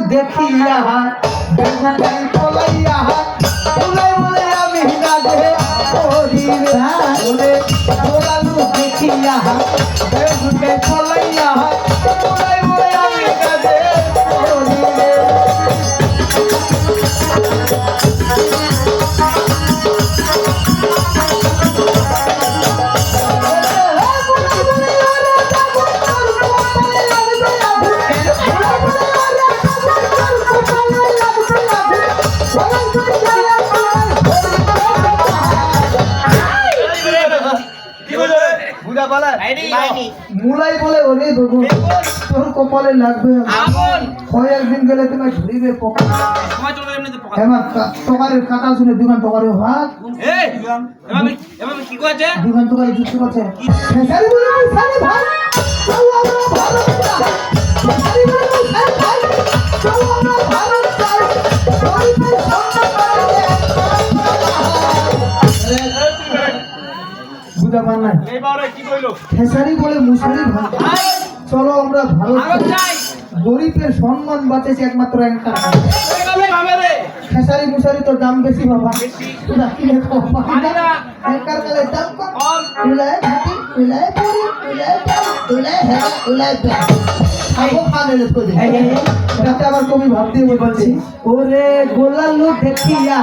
দেখিয়া বেগুনাই পলাইয়া বলে বলে আমি কাজে করি রে গোলালু দেখিয়া বেগুনাই পলাইয়া বলে বলে আমি কাজে করি রে মুলাই বলে ওরে বেগুন তোর কপালে লাগবে কয়েকদিন গেলে তোমার ঝুড়িবে পোকা তোমার কাকা শুনে দোকান তোমার ভাত দোকান তোমার যুক্ত করছে বুঝা পান না খেসারি বলে মুসারি ভাত চলো আমরা ভালো গরিবের সম্মান বাঁচেছে একমাত্র একটা খেসারি মুসারি তোর দাম বেশি বাবা আবার কবি ভাবতে বলছি ওরে গোলালু দেখিয়া